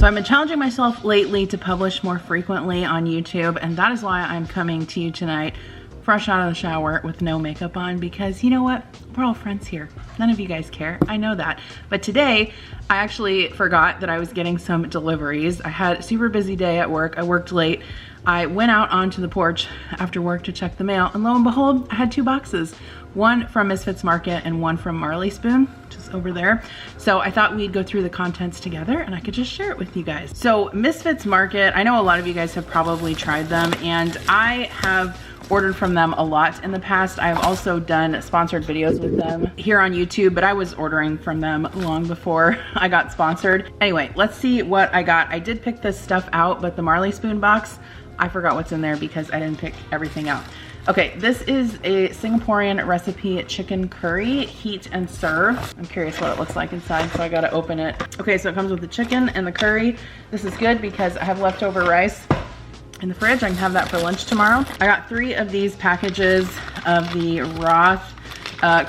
So I've been challenging myself lately to publish more frequently on YouTube, and that is why I'm coming to you tonight fresh out of the shower with no makeup on, because you know what? We're all friends here. None of you guys care, I know that. But today, I actually forgot that I was getting some deliveries. I had a super busy day at work. I worked late. I went out onto the porch after work to check the mail, and lo and behold, I had 2 boxes. One from Misfits Market and one from Marley Spoon, which is over there. So I thought we'd go through the contents together and I could just share it with you guys. So Misfits Market, I know a lot of you guys have probably tried them, and I have ordered from them a lot in the past. I've also done sponsored videos with them here on YouTube, but I was ordering from them long before I got sponsored. Anyway, let's see what I got. I did pick this stuff out, but the Marley Spoon box, I forgot what's in there because I didn't pick everything out. Okay, this is a Singaporean recipe chicken curry, heat and serve. I'm curious what it looks like inside, so I gotta open it. Okay, so it comes with the chicken and the curry. This is good because I have leftover rice in the fridge. I can have that for lunch tomorrow. I got 3 of these packages of the Roth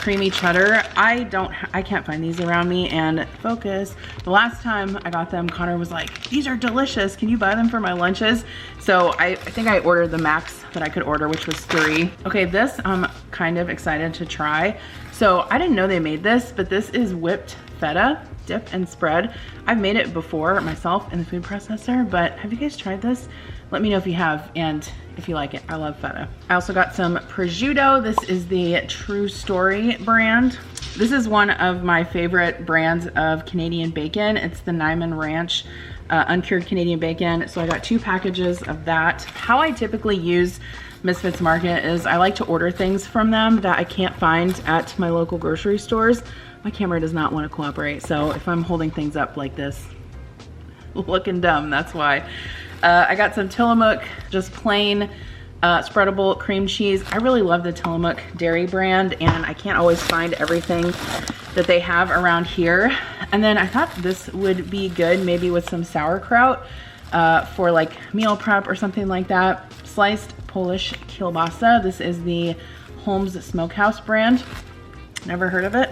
creamy cheddar. I can't find these around me, and focus. The last time I got them, Connor was like, these are delicious. Can you buy them for my lunches? So I think I ordered the max that I could order, which was 3. Okay, this I'm kind of excited to try. So I didn't know they made this, but this is whipped feta, dip and spread. I've made it before myself in the food processor, but have you guys tried this? Let me know if you have and if you like it. I love feta. I also got some prosciutto. This is the True Story brand. This is one of my favorite brands of Canadian bacon. It's the Niman Ranch uncured Canadian bacon. So I got 2 packages of that. How I typically use Misfits Market is I like to order things from them that I can't find at my local grocery stores. My camera does not want to cooperate, so if I'm holding things up like this, looking dumb, that's why. I got some Tillamook, just plain spreadable cream cheese. I really love the Tillamook dairy brand, and I can't always find everything that they have around here. And then I thought this would be good maybe with some sauerkraut for like meal prep or something like that. Sliced Polish kielbasa. This is the Holmes Smokehouse brand. Never heard of it.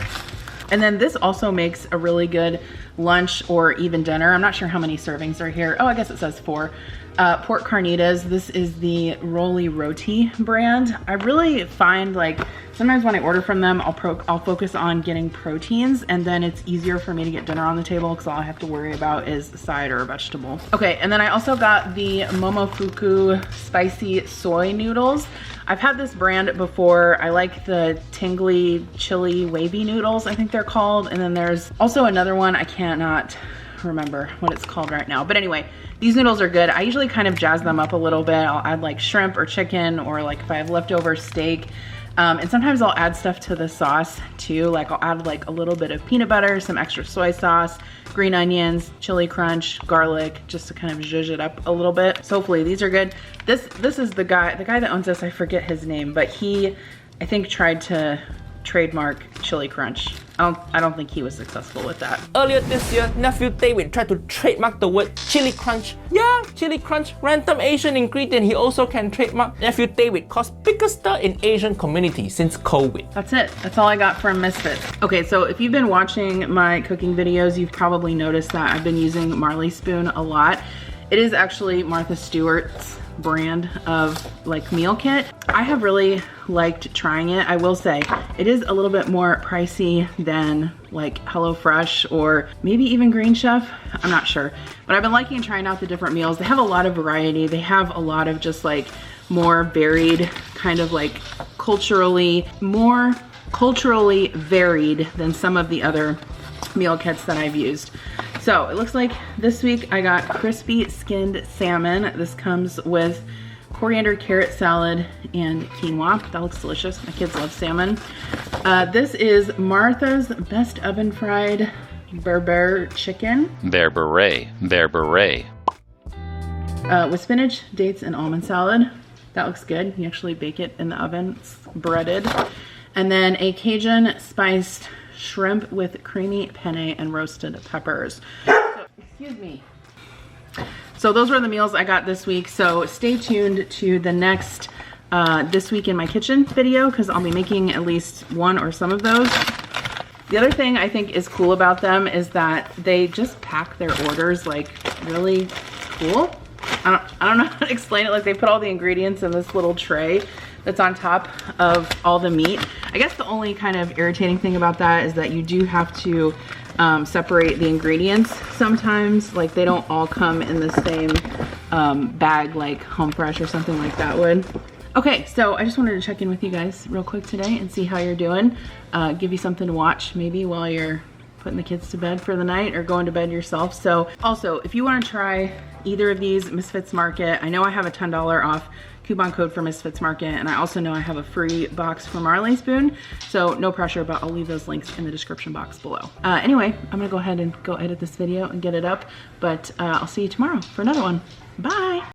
And then this also makes a really good lunch or even dinner. I'm not sure how many servings are here. Oh, I guess it says 4. Pork carnitas. This is the Roly Roti brand. I really find like sometimes when I order from them, I'll focus on getting proteins, and then it's easier for me to get dinner on the table because all I have to worry about is a side or a vegetable. Okay, and then I also got the Momofuku spicy soy noodles. I've had this brand before. I like the tingly chili wavy noodles, I think they're called. And then there's also another one, I cannot remember what it's called right now. But anyway, these noodles are good. I usually kind of jazz them up a little bit. I'll add like shrimp or chicken, or like if I have leftover steak. And sometimes I'll add stuff to the sauce too. Like I'll add like a little bit of peanut butter, some extra soy sauce, green onions, chili crunch, garlic, just to kind of zhuzh it up a little bit. So hopefully these are good. This is the guy that owns this. I forget his name, but he, I think, tried to trademark chili crunch. I don't think he was successful with that. Earlier this year, nephew David tried to trademark the word chili crunch. Yeah, chili crunch, random Asian ingredient. He also can trademark. Nephew David caused biggest stir in Asian community since COVID. That's it. That's all I got from Misfits. Okay, so if you've been watching my cooking videos, you've probably noticed that I've been using Marley Spoon a lot. It is actually Martha Stewart's brand of like meal kit. I have really liked trying it. I will say it is a little bit more pricey than like HelloFresh or maybe even Green Chef. I'm not sure, but I've been liking trying out the different meals. They have a lot of variety. They have a lot of just like more varied, kind of like more culturally varied than some of the other meal kits that I've used. So it looks like this week I got crispy skinned salmon. This comes with coriander, carrot salad, and quinoa. That looks delicious. My kids love salmon. This is Martha's Best Oven Fried Berber chicken. Berber. With spinach, dates, and almond salad. That looks good. You actually bake it in the oven. It's breaded. And then a Cajun spiced shrimp with creamy penne and roasted peppers. So, excuse me. So those were the meals I got this week. So stay tuned to the next This Week in My Kitchen video, because I'll be making at least one or some of those. The other thing I think is cool about them is that they just pack their orders like really cool. I don't know how to explain it. Like they put all the ingredients in this little tray that's on top of all the meat. I guess the only kind of irritating thing about that is that you do have to separate the ingredients sometimes. Like they don't all come in the same bag like Home Fresh or something like that would. Okay, so I just wanted to check in with you guys real quick today and see how you're doing. Give you something to watch maybe while you're putting the kids to bed for the night or going to bed yourself. So also, if you want to try either of these Misfits Market, I know I have a $10 off coupon code for Misfits Market, and I also know I have a free box for Marley Spoon, so no pressure, but I'll leave those links in the description box below. Anyway, I'm gonna go ahead and go edit this video and get it up, but I'll see you tomorrow for another one. Bye.